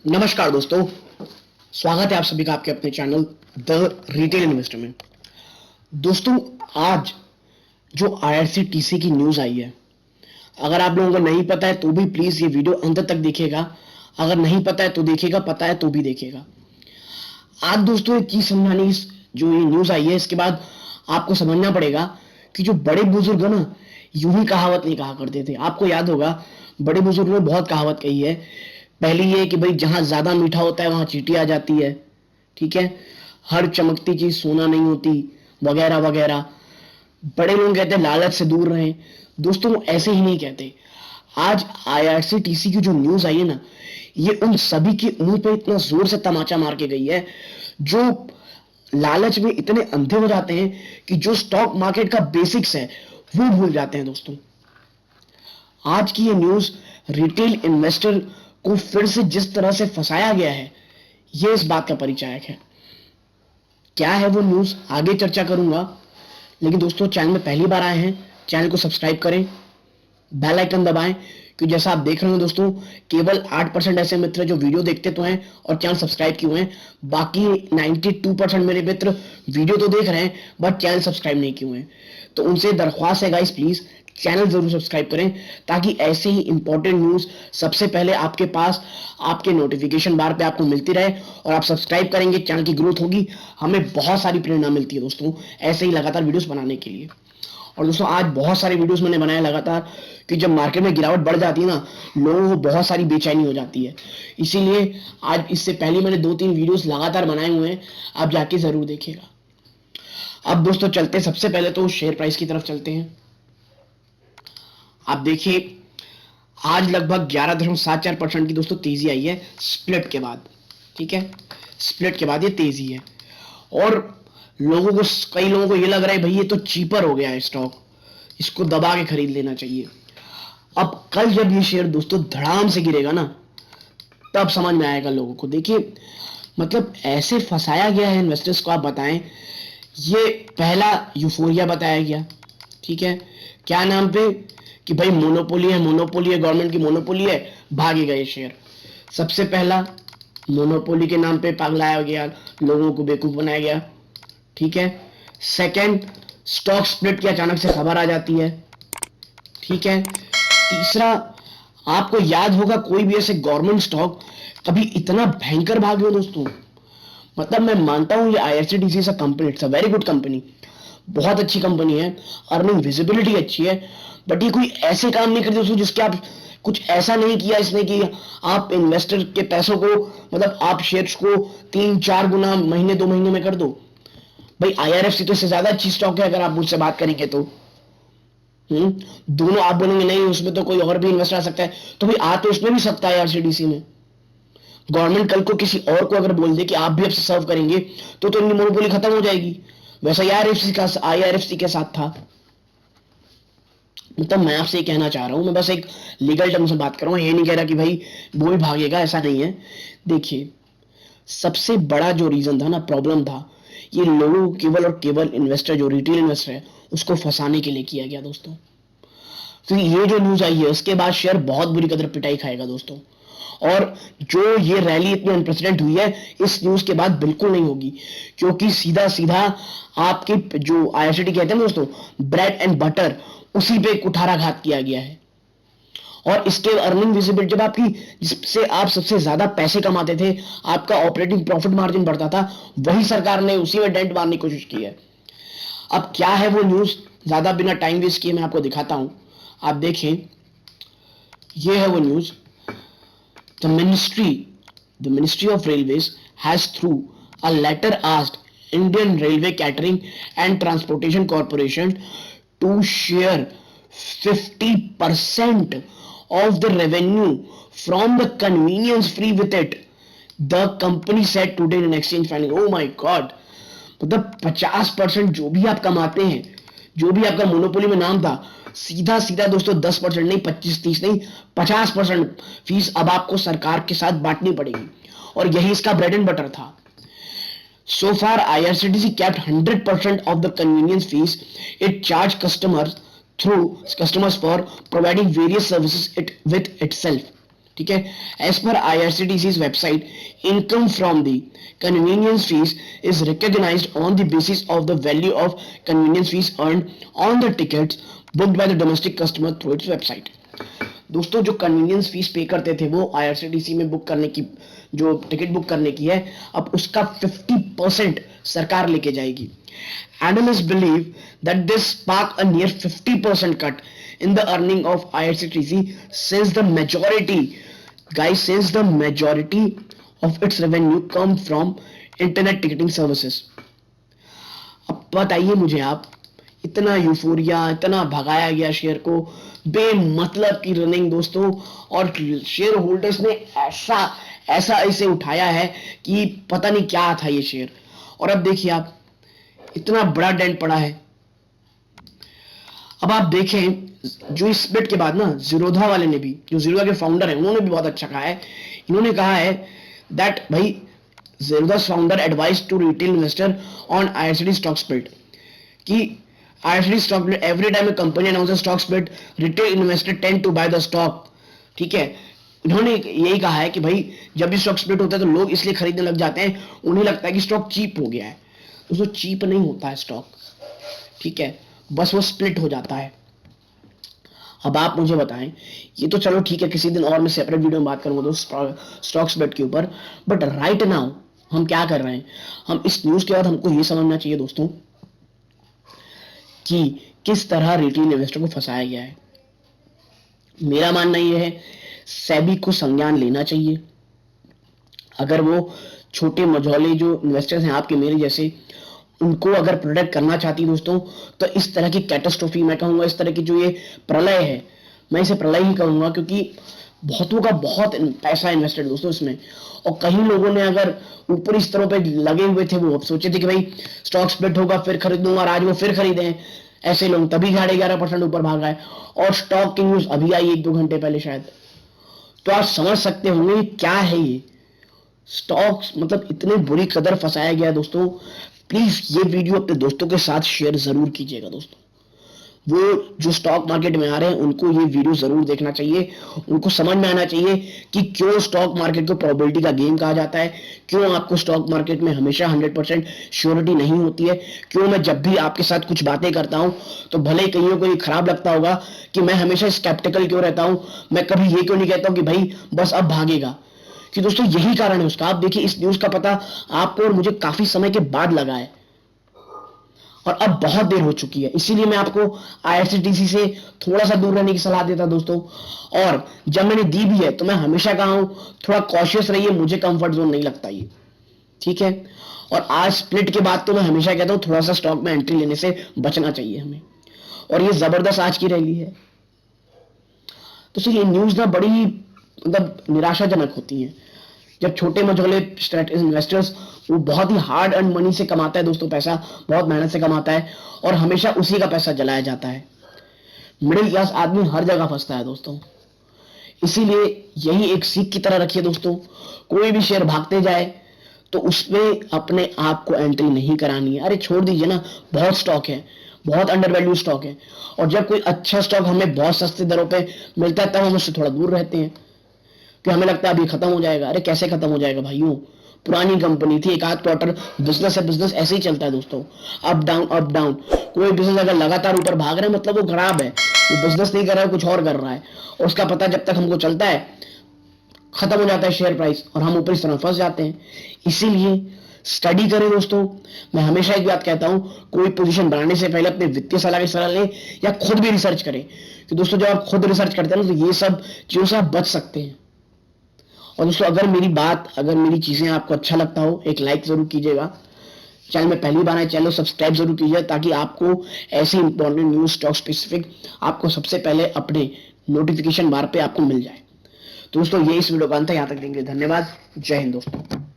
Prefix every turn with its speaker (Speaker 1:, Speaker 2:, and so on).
Speaker 1: नमस्कार दोस्तों, स्वागत है आप सभी का आपके अपने चैनल द रिटेल इन्वेस्टर में। दोस्तों, आज जो आईआरसीटीसी की न्यूज़ आई है, अगर आप लोगों को नहीं पता है तो भी प्लीज़ ये वीडियो अंत तक देखिएगा। अगर नहीं पता है तो देखिएगा, पता है तो भी देखिएगा। आज दोस्तों एक चीज़ समझानी, जो ये न्यूज़ आई है इसके बाद आपको समझना पड़ेगा कि जो बड़े बुजुर्ग है ना, यूं ही कहावत नहीं कहा करते थे। आपको याद होगा बड़े बुजुर्ग ने बहुत कहावत कही है। पहली ये कि भाई जहां ज्यादा मीठा होता है वहां चींटी आ जाती है, ठीक है। हर चमकती चीज सोना नहीं होती, वगैरह वगैरह। बड़े लोग कहते हैं लालच से दूर रहें। दोस्तों वो ऐसे ही नहीं कहते। आज आईआरसीटीसी की जो न्यूज आई है ना, ये उन सभी के मुंह पे इतना जोर से तमाचा मार के गई है जो लालच में इतने अंधे हो जाते हैं कि जो स्टॉक मार्केट का बेसिक्स है वो भूल जाते हैं। दोस्तों, आज की ये न्यूज रिटेल इन्वेस्टर को फिर से जिस तरह से फंसाया गया है, ये इस बात का परिचायक है। क्या है वो न्यूज आगे चर्चा करूंगा, लेकिन दोस्तों चैनल में पहली बार आए हैं, चैनल को सब्सक्राइब करें, बेल आइकन दबाएं। कि जैसा आप देख रहे हो दोस्तों, केवल 8% ऐसे मित्र जो वीडियो देखते तो हैं और चैनल सब्सक्राइब किए हुए हैं। बाकी 92% मेरे मित्र वीडियो तो देख रहे हैं बट चैनल सब्सक्राइब नहीं किए हुए हैं। तो उनसे दरख्वास्त है गाइस, प्लीज चैनल जरूर सब्सक्राइब करें ताकि ऐसे ही इंपॉर्टेंट न्यूज सबसे पहले आपके पास आपके नोटिफिकेशन बार पे आपको मिलती रहे। और आप सब्सक्राइब करेंगे, चैनल की ग्रोथ होगी, हमें बहुत सारी प्रेरणा मिलती है दोस्तों ऐसे ही लगातार वीडियोस बनाने के लिए। और दोस्तों आज बहुत सारे वीडियोस मैंने बनाए लगातार कि जब मार्केट में गिरावट बढ़ जाती है ना, लोगों को बहुत सारी बेचैनी हो जाती है। इसीलिए आज इससे पहले मैंने 2-3 वीडियोस लगातार बनाए हुए हैं, आप जाके जरूर देखिएगा। अब दोस्तों चलते हैं, सबसे पहले तो शेयर प्राइस की तरफ चलते हैं। आप देखिए आज लगभग 11.74% की दोस्तों तेजी आई है स्प्लिट के बाद, ठीक है। स्प्लिट के बाद ये तेजी है और लोगों को, कई लोगों को ये लग रहा है भाई ये तो चीपर हो गया है स्टॉक, इसको दबा के खरीद लेना चाहिए। अब कल जब ये शेयर दोस्तों धड़ाम से गिरेगा ना, तब समझ में आएगा लोगों को। देखिए मतलब ऐसे फंसाया गया है इन्वेस्टर्स को, आप बताएं। ये पहला यूफोरिया बताया गया, ठीक है। क्या नाम पे कि भाई मोनोपोली है, मोनोपोली है, गवर्नमेंट की मोनोपोली है, भागेगा ये शेयर। सबसे पहला मोनोपोली के नाम पे पगलाया गया, लोगों को बेवकूफ बनाया गया, ठीक है। सेकंड, स्टॉक स्प्लिट की अचानक से खबर आ जाती है, ठीक है। तीसरा, आपको याद होगा कोई भी ऐसे गवर्नमेंट स्टॉक कभी इतना भयंकर भागे हो दोस्तों। मतलब मैं मानता हूं ये आईआरसीटीसी सा company, it's a very good company, बहुत अच्छी कंपनी है, अर्निंग विजिबिलिटी अच्छी है, बट ये कोई ऐसे काम नहीं करते दोस्तों जिसके आप कुछ ऐसा नहीं किया इसने कि आप इन्वेस्टर के पैसों को, मतलब आप शेयर्स को 3-4 गुना महीने 2 महीने में कर दो। भाई आईआरएफसी तो इससे ज्यादा अच्छी स्टॉक है अगर आप मुझसे बात करेंगे तो। दोनों आप बोलेंगे नहीं उसमें तो कोई और भी इन्वेस्टर आ सकता है, तो भाई आ तो इसमें भी सकता है आरसीडीसी में। गवर्नमेंट कल को किसी और को अगर बोल दे कि आप भी अब से सर्व करेंगे तो इनकी मोनोपोली खत्म हो जाएगी। वैसा आईआरएफसी के साथ था। मतलब मैं आपसे कहना चाह रहा हूं, मैं बस एक लीगल टर्म से बात कर रहा हूं, ये नहीं कह रहा कि भाई वो भी भागेगा, ऐसा नहीं है। देखिए सबसे बड़ा जो रीजन था ना, प्रॉब्लम था, ये लोगों केवल और केवल इन्वेस्टर जो रिटेल इन्वेस्टर है उसको फंसाने के लिए किया गया दोस्तों। तो ये जो न्यूज आई है उसके बाद शेयर बहुत बुरी कदर पिटाई खाएगा दोस्तों। और जो ये रैली इतनी अनप्रेसिडेंट हुई है इस न्यूज के बाद बिल्कुल नहीं होगी, क्योंकि सीधा सीधा आपके जो आईआरसीटी कहते हैं दोस्तों ब्रेड एंड बटर, उसी पे कुठाराघात किया गया है। और इसके अर्निंग विजिबिलिटी जब आपकी, जिससे आप सबसे ज्यादा पैसे कमाते थे, आपका ऑपरेटिंग प्रॉफिट मार्जिन बढ़ता था, वही सरकार ने उसी में डेंट मारने की कोशिश की है। अब क्या है वो न्यूज, ज्यादा बिना टाइम वेस्ट किए मैं आपको दिखाता हूं। आप देखें, ये है वो news. The ministry of railways has through a letter asked Indian railway catering and transportation corporation to share 50% of the revenue from the convenience fee with it, the company said today in an exchange filing. Oh my god, मतलब 50% जो भी आप कमाते हैं, जो भी आपका monopoly में नाम था, सीधा सीधा दोस्तों 10% नहीं, 25-30 नहीं, 50% फीस अब आपको सरकार के साथ बांटनी पड़ेगी। और यही इसका ब्रेड एंड बटर था। So far, IRCTC kept 100% of the convenience fees it charged customers for providing various services with itself. ठीक है, एज पर IRCTC's website, income from the convenience fee is recognised on the basis of the value of convenience fee earned on the tickets booked by the domestic customer through its website. दोस्तों जो convenience fees पे करते थे वो IRCTC में book करने की, जो टिकट बुक करने की है, अब उसका 50% सरकार लेके जाएगी। Analysts believe that this spark a near 50% cut in the earning of IRCTC since the majority of its revenue come from internet ticketing services। अब बताइए मुझे आप, इतना यूफोरिया, इतना भगाया गया शेयर को, बेमतलब की रनिंग दोस्तों, और शेयर होल्डर्स ने ऐसा इसे उठाया है कि पता नहीं क्या था ये शेयर। और अब देखिए आप, इतना बड़ा डेंट पड़ा है। अब आप देखें जो इस स्प्लिट के बाद ना जीरोधा वाले ने भी, जो जीरोधा के फाउंडर है, उन्होंने भी बहुत अच्छा कहा है। इन्होंने कहा है दैट भाई Zerodha founder advice to retail investor on IRCTC stock split कि IRCTC stock split, every time a company announces stock split retail investor tend to buy the stock. ठीक है, इन्होंने यही कहा है कि भाई जब भी स्टॉक स्प्लिट होता है तो लोग इसलिए खरीदने लग जाते हैं, उन्हें लगता है कि स्टॉक चीप हो गया है। दोस्तों चीप नहीं होता है स्टॉक, ठीक है, बस वो स्प्लिट हो जाता है। अब आप मुझे बताएं, ये तो चलो ठीक है, किसी दिन और मैं सेपरेट वीडियो में बात करूंगा दोस्तों स्टॉक स्प्लिट के ऊपर, बट राइट नाउ हम क्या कर रहे हैं, हम इस न्यूज के बाद हमको ये समझना चाहिए दोस्तों कि किस तरह रिटेल इन्वेस्टर को फंसाया गया है। मेरा मानना यह है सेबी को संज्ञान लेना चाहिए। अगर वो छोटे मझौले जो इन्वेस्टर्स हैं आपके मेरे जैसे, उनको अगर प्रोटेक्ट करना चाहती है दोस्तों, तो इस तरह की कैटास्ट्रोफी, मैं कहूंगा इस तरह की जो ये प्रलय है, मैं इसे प्रलय ही कहूंगा, क्योंकि बहुतों का बहुत पैसा इन्वेस्टेड दोस्तों इसमें। और कई लोगों ने अगर ऊपरी स्तरों पे लगे हुए थे, वो सोचे थे कि भाई स्टॉक स्प्लिट होगा फिर खरीदूंगा, और आज वो फिर खरीदे। ऐसे लोग तभी 11.5% ऊपर भाग गए, और स्टॉक की न्यूज अभी आई 1-2 घंटे पहले शायद। तो आप समझ सकते होंगे क्या है ये स्टॉक्स, मतलब इतने बुरी कदर फंसाया गया दोस्तों। प्लीज ये वीडियो अपने दोस्तों के साथ शेयर जरूर कीजिएगा दोस्तों। वो जो स्टॉक मार्केट में आ रहे हैं उनको ये वीडियो जरूर देखना चाहिए, उनको समझ में आना चाहिए कि क्यों स्टॉक मार्केट को प्रोबेबिलिटी का गेम कहा जाता है, क्यों आपको स्टॉक मार्केट में हमेशा 100% श्योरिटी नहीं होती है, क्यों मैं जब भी आपके साथ कुछ बातें करता हूं तो भले कईयों को ये खराब लगता होगा कि मैं हमेशा स्केप्टिकल क्यों रहता हूं, मैं कभी ये क्यों नहीं कहता हूं कि भाई बस अब भागेगा, कि दोस्तों यही कारण है उसका। आप देखिए इस न्यूज का पता आपको और मुझे काफी समय के बाद लगा है, और अब बहुत देर हो चुकी है, इसीलिए मैं आपको IRCTC से थोड़ा सा दूर रहने की सलाह देता दोस्तों। और जब मैंने दी भी है तो मैं हमेशा कहा हूं थोड़ा कॉशियस रहिए, मुझे कंफर्ट जोन नहीं लगता ये, ठीक है। और आज स्प्लिट के बाद तो मैं हमेशा कहता हूं थोड़ा सा स्टॉक में एंट्री लेने से बचना चाहिए हमें, और ये जबरदस्त आज की रैली है दोस्तों। ये न्यूज ना बड़ी मतलब निराशाजनक होती है जब छोटे मझोले इन्वेस्टर्स, वो बहुत ही हार्ड अर्न मनी से कमाता है दोस्तों, पैसा बहुत मेहनत से कमाता है, और हमेशा उसी का पैसा जलाया जाता है। मिडिल क्लास आदमी हर जगह फंसता है दोस्तों। इसीलिए यही एक सीख की तरह रखिए दोस्तों, कोई भी शेयर भागते जाए तो उसमें अपने आप को एंट्री नहीं करानी है। अरे छोड़ दीजिए ना, बहुत स्टॉक है, बहुत अंडर वैल्यू स्टॉक है, और जब कोई अच्छा स्टॉक हमें बहुत सस्ते दरों पे मिलता है तब हम उससे थोड़ा दूर रहते हैं, कि हमें लगता है अभी खत्म हो जाएगा। अरे कैसे खत्म हो जाएगा भाइयों, पुरानी कंपनी थी, एक आध क्वार्टर बिजनेस है, बिजनेस ऐसे ही चलता है दोस्तों, अप डाउन अप डाउन। कोई बिजनेस अगर लगातार ऊपर भाग रहा है मतलब वो खराब है, वो बिजनेस नहीं कर रहा है, कुछ और कर रहा है, और उसका पता जब तक हमको चलता है खत्म हो जाता है शेयर प्राइस, और हम ऊपर इस तरह फंस जाते हैं। इसीलिए स्टडी करें दोस्तों। मैं हमेशा एक बात कहता हूं, कोई पोजीशन बनाने से पहले अपने वित्तीय सलाह की सलाह लें, या खुद भी रिसर्च करें, कि दोस्तों जब आप खुद रिसर्च करते हैं ना तो ये सब चीजों से आप बच सकते हैं। और दोस्तों अगर मेरी चीजें आपको अच्छा लगता हो, एक लाइक जरूर कीजिएगा। चैनल में पहली बार आए चैनल सब्सक्राइब जरूर कीजिए, ताकि आपको ऐसी इंपॉर्टेंट न्यूज स्टॉक स्पेसिफिक आपको सबसे पहले अपने नोटिफिकेशन बार पे आपको मिल जाए। तो दोस्तों ये इस वीडियो का अंत है, यहां तक देंगे, धन्यवाद, जय हिंद दोस्तों।